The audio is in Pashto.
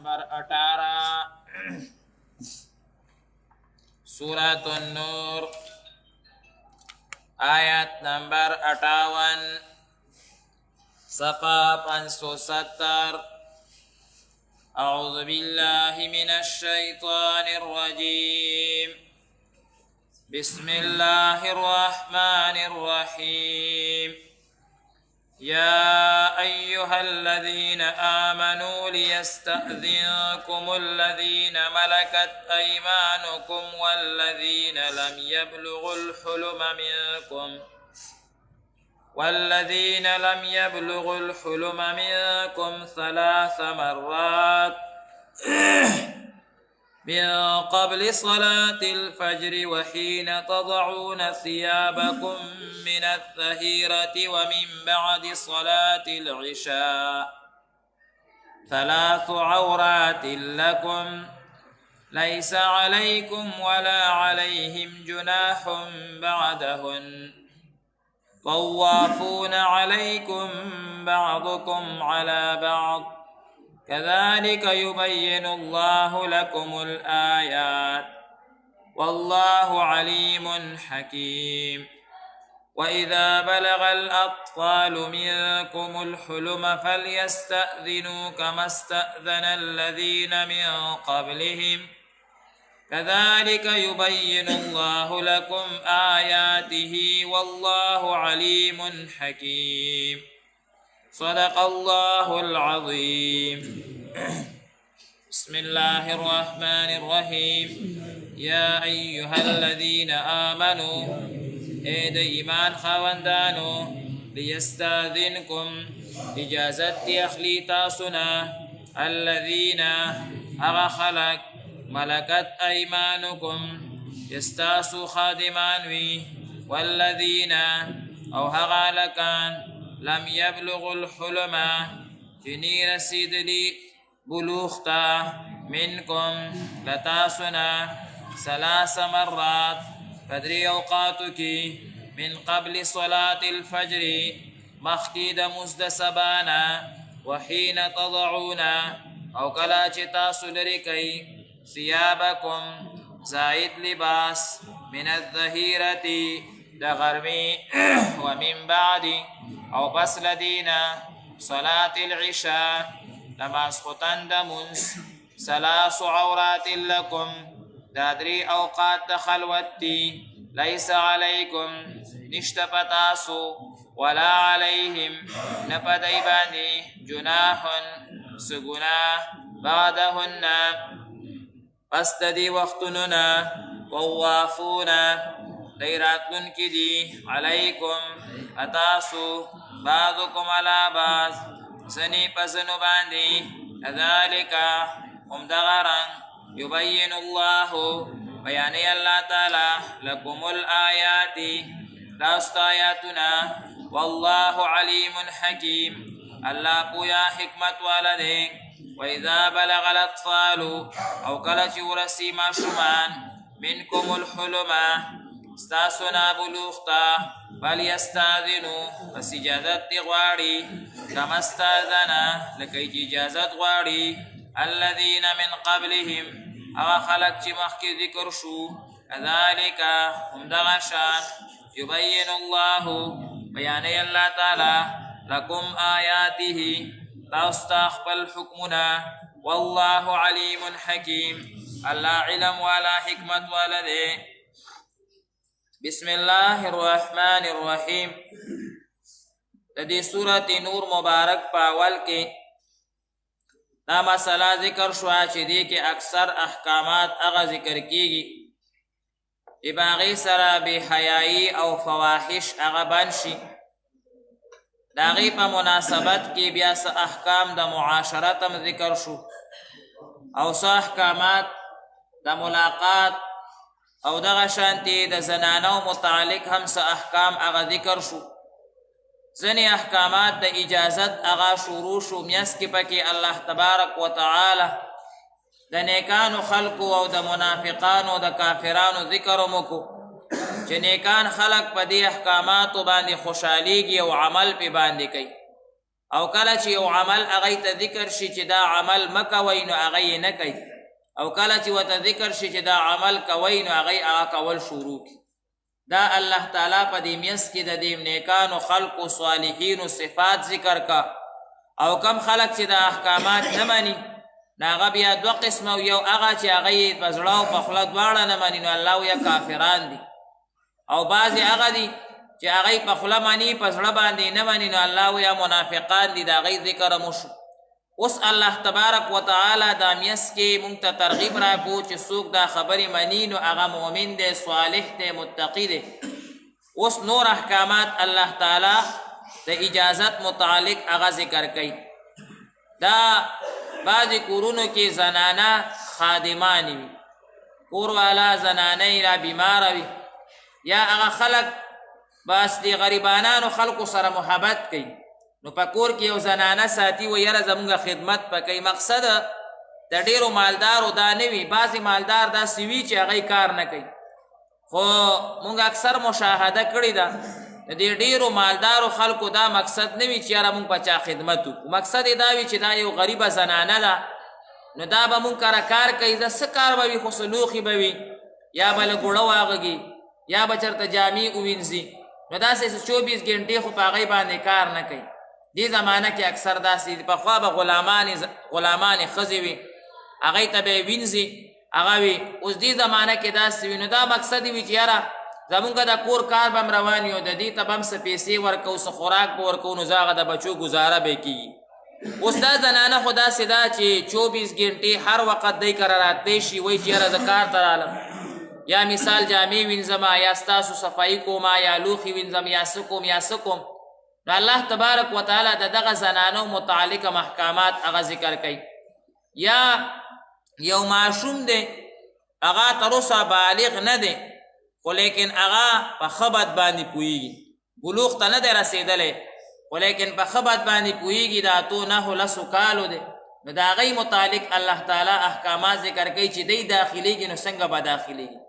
नंबर 18 सूरत नूर आयत नंबर 58 सफ़ा 570 अऊज़ु बिल्लाहि मिनश शैतानिर रजीम बिस्मिल्लाहिर रहमानिर रहीम या अय्युहल्लज़ीन आमनू लियस्तअज़िनकुमुल्लज़ीन मलकत अयमानुकुम वल्लज़ीन लम यबलुगुल हुलुम मिनकुम ثلاث مرات من قبل صلاة الفجر وحين تضعون ثيابكم من الظهيرة ومن بعد صلاة العشاء ثلاث عورات لكم ليس عليكم ولا عليهم جناح بعدهن طوافون عليكم بعضكم على بعض كذلك يبين الله لكم الآيات والله عليم حكيم وإذا بلغ الأطفال منكم الحلم فليستأذنوا كما استأذن الذين من قبلهم كذلك يبين الله لكم آياته والله عليم حكيم صدق الله العظيم بسم الله الرحمن الرحيم يا أيها الذين آمنوا ايد ایمان خواندانو لیستاذنکم اجازت اخلی تاسنا الذین اغا خلق ملکت ایمانکم استاسو خادمانوی والذین او هغا لکان لم يبلغ الحلم جنی رسیدلی بلوغتا منکم لتاسنا 3 مرات فدری اوقاتو کی من قبل صلاة الفجر مخکید مزد سبانا وحین تضعون او کلا چه تاسو لری کئی ثیابکم زائد لباس من الظهیرتی دا غرمی ومن بعد او پس لدینا صلاة العشاء نماز خطن دا منس 3 عورات لکم دادری اوقات خلوتی لیس علیکم نشت پتاسو ولا علیہم نپدی بانی جناح سگناح بعدهن پس دی وقتننا طوافونا دیراتن کی دی علیکم اتاسو بعضکم علا بعض سنی پسنو باندی ذالک امدغرن يبين الله بياني الله تعالى لكم الآيات لاست آياتنا والله عليم حكيم الله بويا حكمة والده وإذا بلغ الأطفال أو كلت ورسي ما شمان منكم الحلم استاسنا بلوغتا فليستاذنوا فسجادت غواري كما استاذنا لكي اجازت غواري الذين من قبلهم اغا خلق چی مخی ذکر شو ذالک هم دغشان یبین الله بیانی اللہ تعالی لکم آیاته تاستخبل حکمنا والله علیم حکیم اللہ علم والا حکمت والده بسم الله الرحمن الرحیم لدی سورة نور مبارک پاول کے دا مسئلہ ذکر شوا چې دی کې اکثر احکامات اغا ذکر کیږي چې باغی سره بے حیائی او فواحش اغا بنشي دا غي په مناسبت کې بیا څه احکام د معاشرت هم ذکر شو او څه احکامات د ملاقات او دغه شانتي د زنانو متعلق هم څه احکام اغا ذکر شو زنی احکامات د اجازت اغا شروع شو میاس کې پکې الله تبارک وتعالی د نیکانو خلقو او د منافقانو د کافرانو ذکر مکو چې نیکان خلق په دې احکاماتو باندې خوشحالیږي او عمل په باندې کوي او کله چې یو عمل هغې ته ذکر شي چې دا عمل مه کوئ نو هغه یې نه کوي او کله چې ورته ذکر شي چې دا عمل کوئ نو هغې هغه کول شروع کړي. دا الله تعالی په دې میس کې د دې نیکانو خلقو صالحینو صفات ذکر کا او کم خلق چې دا احکامات نه مني نو هغه بیا دوه قسمه او یو هغه چې هغه یې په زړه او په خوله دواړه نه مني نو الله ویه کافران دي او بعضې هغه دي چې هغه په خوله مني په زړه باندې نه مني نو الله ویه منافقان دي د هغې ذکر هم وشو. اوس الله تبارک وتعالی دا میس کې مونږ ته ترغیب راکو چې څوک دا خبرې مني نو هغه مؤمن دی صالح دی متقي دی. اوس نور احکامات الله تعالی د اجازت متعلق هغه ذکر کوي. دا بعضې کورونو کې زنانه خادمانې وي کور والا زنانه را بیماره وي یا هغه خلک بس د غریبانانو خلکو سره محبت کوي نو په کور کې یو زنانه ساتي و یاره زمونږ خدمت به کوي. مقصد د ډېرو مالدارو دا نه وي بعضې مالدار داسې وي چې هغوی کار نه کوي خو مونږ اکثر مشاهده کړې ده د دې ډېرو مالدارو خلکو دا مقصد نه وي چې یاره مونږ په چا خدمت وکړو. مقصد یې دا وي چې دا یو غریبه زنانه ده نو دا به مونږ کره کار کوي دا څه کار به وي خو څه لوښي به وي یا به له ګوړه واغږي یا به چېرته جامې ووینځي نو داسې 24 ګنټې خو په هغې باندې کار نه کوي. دې زمانه کې اکثر داسې پخوا به غلامانې ښځې وي هغې ته به یې وینځي هغه وي. اوس دې زمانه کې داسې وي نو دا مقصد وي چې یاره زمونږ د کور کار به هم روان وي او د دې ته به هم څه پیسې ورکوو څه خوراک به ورکوو نو زه هغه د بچو ګزاره به یې کېږي. اوس دا زنانه خو داسې ده چې 24 ګنټې هر وخت دی کره راتلی شي وایي چې یاره زه کار ته رالم یا مثال جامې وینځم یا ستاسو صفایي کوم یا لوښي وینځم یا څه کوم یا څه کوم نو الله تبارک وتعالی د دغه زنانو متعلقه محکمات هغه ذکر کوي. یا یو ماشوم دی هغه تر اوسه بالغ نه دی خو لیکن هغه په ښه بد باندې پوهېږي بلوغ ته نه دی رسېدلی خو لیکن په ښه بد باندې پوهېږي د 8 کالو دی نو د هغې متعلق الله تعالی احکامات ذکر کوي چې دی داخلیږي نو څنګه به داخلیږي.